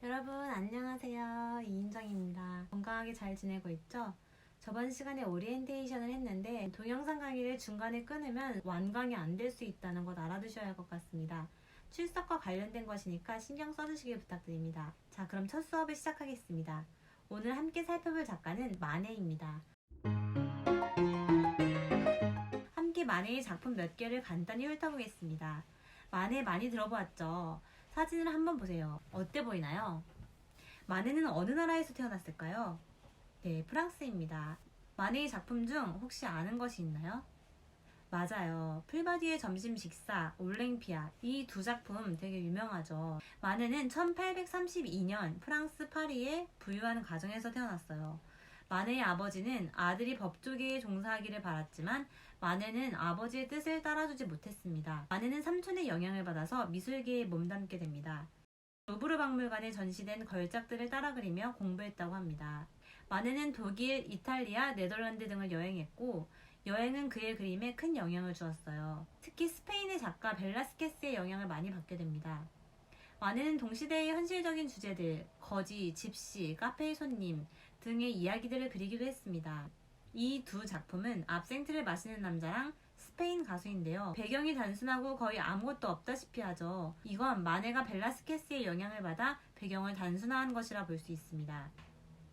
여러분 안녕하세요. 이인정입니다. 건강하게 잘 지내고 있죠? 저번 시간에 오리엔테이션을 했는데 동영상 강의를 중간에 끊으면 완강이 안 될 수 있다는 것 알아두셔야 할 것 같습니다. 출석과 관련된 것이니까 신경 써주시길 부탁드립니다. 자, 그럼 첫 수업을 시작하겠습니다. 오늘 함께 살펴볼 작가는 마네입니다. 함께 마네의 작품 몇 개를 간단히 훑어보겠습니다. 마네 많이 들어보았죠? 사진을 한번 보세요. 어때 보이나요? 마네는 어느 나라에서 태어났을까요? 네, 프랑스입니다. 마네의 작품 중 혹시 아는 것이 있나요? 맞아요. 풀바디의 점심 식사, 올랭피아 이 두 작품 되게 유명하죠. 마네는 1832년 프랑스 파리의 부유한 가정에서 태어났어요. 마네의 아버지는 아들이 법조계에 종사하기를 바랐지만 마네는 아버지의 뜻을 따라주지 못했습니다. 마네는 삼촌의 영향을 받아서 미술계에 몸담게 됩니다. 루브르 박물관에 전시된 걸작들을 따라 그리며 공부했다고 합니다. 마네는 독일, 이탈리아, 네덜란드 등을 여행했고 여행은 그의 그림에 큰 영향을 주었어요. 특히 스페인의 작가 벨라스케스의 영향을 많이 받게 됩니다. 마네는 동시대의 현실적인 주제들, 거지, 집시, 카페의 손님 등의 이야기들을 그리기도 했습니다. 이 두 작품은 압생트를 마시는 남자랑 스페인 가수인데요. 배경이 단순하고 거의 아무것도 없다시피 하죠. 이건 마네가 벨라스케스의 영향을 받아 배경을 단순화한 것이라 볼 수 있습니다.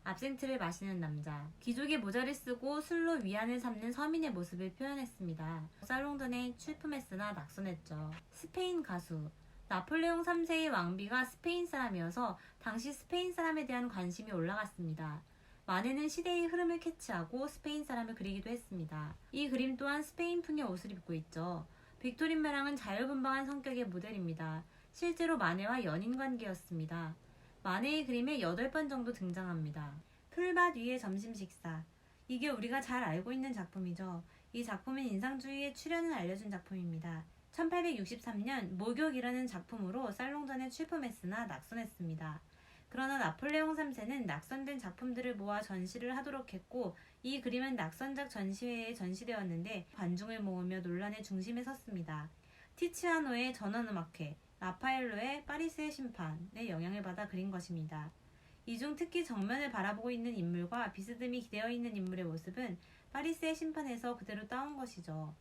압생트를 마시는 남자. 귀족의 모자를 쓰고 술로 위안을 삼는 서민의 모습을 표현했습니다. 살롱드네 출품했으나 낙선했죠. 스페인 가수. 나폴레옹 3세의 왕비가 스페인 사람이어서 당시 스페인 사람에 대한 관심이 올라갔습니다. 마네는 시대의 흐름을 캐치하고 스페인 사람을 그리기도 했습니다. 이 그림 또한 스페인풍의 옷을 입고 있죠. 빅토린 메랑은 자유분방한 성격의 모델입니다. 실제로 마네와 연인 관계였습니다. 마네의 그림에 8번 정도 등장합니다. 풀밭 위의 점심 식사. 이게 우리가 잘 알고 있는 작품이죠. 이 작품은 인상주의의 출현을 알려준 작품입니다. 1863년 목욕이라는 작품으로 살롱전에 출품했으나 낙선했습니다. 그러나 나폴레옹 3세는 낙선된 작품들을 모아 전시를 하도록 했고 이 그림은 낙선작 전시회에 전시되었는데 관중을 모으며 논란의 중심에 섰습니다. 티치아노의 전원음악회, 라파엘로의 파리스의 심판에 영향을 받아 그린 것입니다. 이 중 특히 정면을 바라보고 있는 인물과 비스듬히 기대어 있는 인물의 모습은 파리스의 심판에서 그대로 따온 것이죠.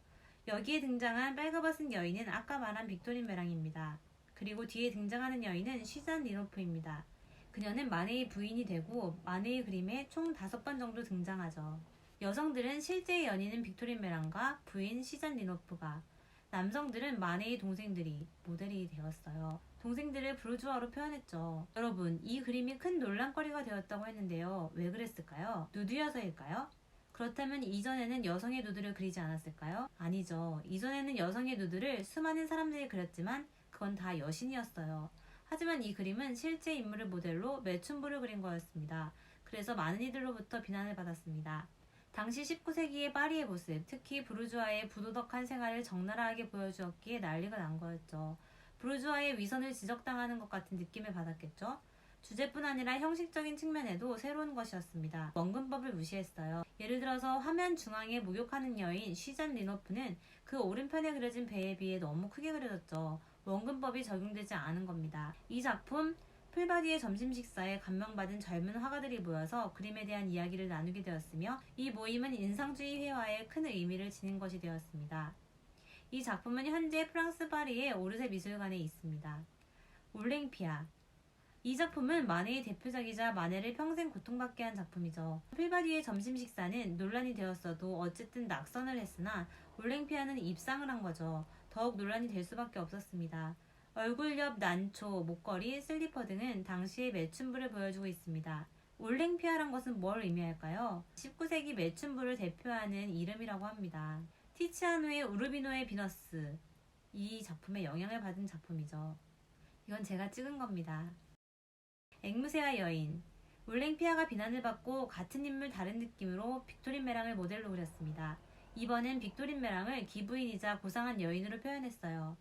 여기에 등장한 빨가벗은 여인은 아까 말한 빅토린 메랑입니다. 그리고 뒤에 등장하는 여인은 쉬잔 리노프입니다. 그녀는 마네의 부인이 되고 마네의 그림에 총 5번 정도 등장하죠. 여성들은 실제의 연인은 빅토린 메랑과 부인 쉬잔 리노프가, 남성들은 마네의 동생들이 모델이 되었어요. 동생들을 부르주아로 표현했죠. 여러분, 이 그림이 큰 논란거리가 되었다고 했는데요. 왜 그랬을까요? 누드여서일까요? 그렇다면 이전에는 여성의 누드를 그리지 않았을까요? 아니죠. 이전에는 여성의 누드를 수많은 사람들이 그렸지만 그건 다 여신이었어요. 하지만 이 그림은 실제 인물을 모델로 매춘부를 그린 거였습니다. 그래서 많은 이들로부터 비난을 받았습니다. 당시 19세기의 파리의 모습, 특히 부르주아의 부도덕한 생활을 적나라하게 보여주었기에 난리가 난 거였죠. 부르주아의 위선을 지적당하는 것 같은 느낌을 받았겠죠? 주제뿐 아니라 형식적인 측면에도 새로운 것이었습니다. 원근법을 무시했어요. 예를 들어서 화면 중앙에 목욕하는 여인 쉬잔 리노프는 그 오른편에 그려진 배에 비해 너무 크게 그려졌죠. 원근법이 적용되지 않은 겁니다. 이 작품 풀바디의 점심 식사에 감명받은 젊은 화가들이 모여서 그림에 대한 이야기를 나누게 되었으며 이 모임은 인상주의 회화에 큰 의미를 지닌 것이 되었습니다. 이 작품은 현재 프랑스 파리의 오르세 미술관에 있습니다. 올랭피아. 이 작품은 마네의 대표작이자 마네를 평생 고통받게 한 작품이죠. 풀바디의 점심 식사는 논란이 되었어도 어쨌든 낙선을 했으나 올랭피아는 입상을 한 거죠. 더욱 논란이 될 수밖에 없었습니다. 얼굴 옆 난초, 목걸이, 슬리퍼 등은 당시의 매춘부를 보여주고 있습니다. 올랭피아란 것은 뭘 의미할까요? 19세기 매춘부를 대표하는 이름이라고 합니다. 티치아노의 우르비노의 비너스. 이 작품에 영향을 받은 작품이죠. 이건 제가 찍은 겁니다. 앵무새와 여인. 올랭피아가 비난을 받고 같은 인물 다른 느낌으로 빅토린 메랑을 모델로 그렸습니다. 이번엔 빅토린 메랑을 기부인이자 고상한 여인으로 표현했어요.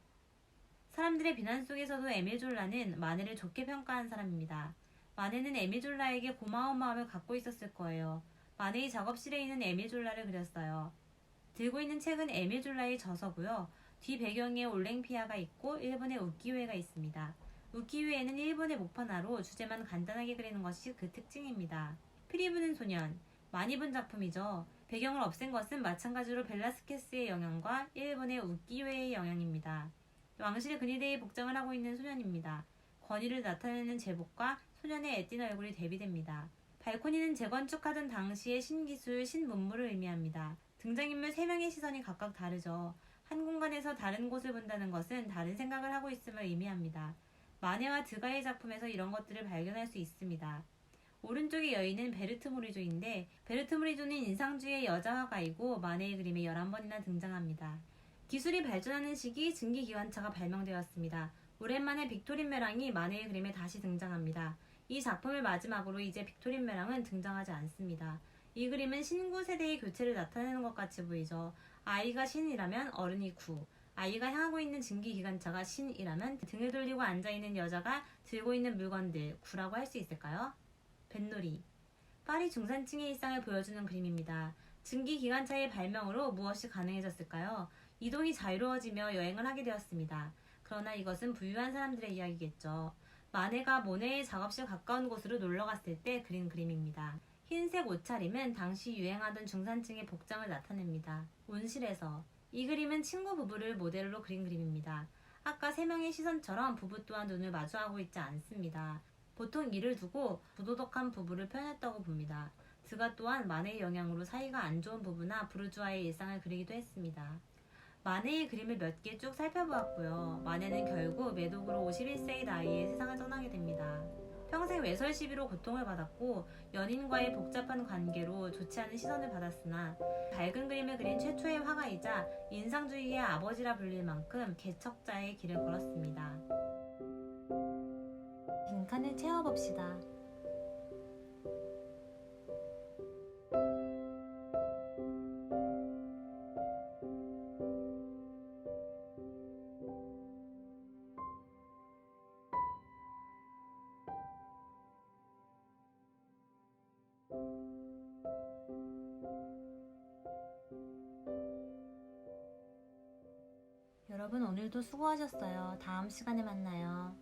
사람들의 비난 속에서도 에밀 졸라는 마네를 좋게 평가한 사람입니다. 마네는 에밀 졸라에게 고마운 마음을 갖고 있었을 거예요. 마네의 작업실에 있는 에밀 졸라를 그렸어요. 들고 있는 책은 에밀 졸라의 저서고요. 뒤 배경에 올랭피아가 있고 일본의 우키요에가 있습니다. 우키유에는 일본의 모파나로 주제만 간단하게 그리는 것이 그 특징입니다. 피리 부는 소년, 많이 본 작품이죠. 배경을 없앤 것은 마찬가지로 벨라스케스의 영향과 일본의 우키유에의 영향입니다. 왕실의 근위대의 복장을 하고 있는 소년입니다. 권위를 나타내는 제복과 소년의 애띤 얼굴이 대비됩니다. 발코니는 재건축하던 당시의 신기술, 신문물을 의미합니다. 등장인물 3명의 시선이 각각 다르죠. 한 공간에서 다른 곳을 본다는 것은 다른 생각을 하고 있음을 의미합니다. 마네와 드가의 작품에서 이런 것들을 발견할 수 있습니다. 오른쪽의 여인은 베르트 모리조인데 베르트 모리조는 인상주의의 여자 화가이고 마네의 그림에 11번이나 등장합니다. 기술이 발전하는 시기 증기기관차가 발명되었습니다. 오랜만에 빅토린 메랑이 마네의 그림에 다시 등장합니다. 이 작품을 마지막으로 이제 빅토린 메랑은 등장하지 않습니다. 이 그림은 신구 세대의 교체를 나타내는 것 같이 보이죠. 아이가 신이라면 어른이 구, 아이가 향하고 있는 증기기관차가 신이라면 등을 돌리고 앉아있는 여자가 들고 있는 물건들, 구라고 할 수 있을까요? 뱃놀이. 파리 중산층의 일상을 보여주는 그림입니다. 증기기관차의 발명으로 무엇이 가능해졌을까요? 이동이 자유로워지며 여행을 하게 되었습니다. 그러나 이것은 부유한 사람들의 이야기겠죠. 마네가 모네의 작업실 가까운 곳으로 놀러 갔을 때 그린 그림입니다. 흰색 옷차림은 당시 유행하던 중산층의 복장을 나타냅니다. 온실에서. 이 그림은 친구 부부를 모델로 그린 그림입니다. 아까 3명의 시선처럼 부부 또한 눈을 마주하고 있지 않습니다. 보통 이를 두고 부도덕한 부부를 표현했다고 봅니다. 드가 또한 마네의 영향으로 사이가 안 좋은 부부나 부르주아의 일상을 그리기도 했습니다. 마네의 그림을 몇 개 쭉 살펴보았고요. 마네는 결국 매독으로 51세의 나이에 세상을 떠나게 됩니다. 평생 외설 시비로 고통을 받았고 연인과의 복잡한 관계로 좋지 않은 시선을 받았으나 밝은 그림을 그린 최초의 화가이자 인상주의의 아버지라 불릴 만큼 개척자의 길을 걸었습니다. 빈칸을 채워봅시다. 여러분 오늘도 수고하셨어요. 다음 시간에 만나요.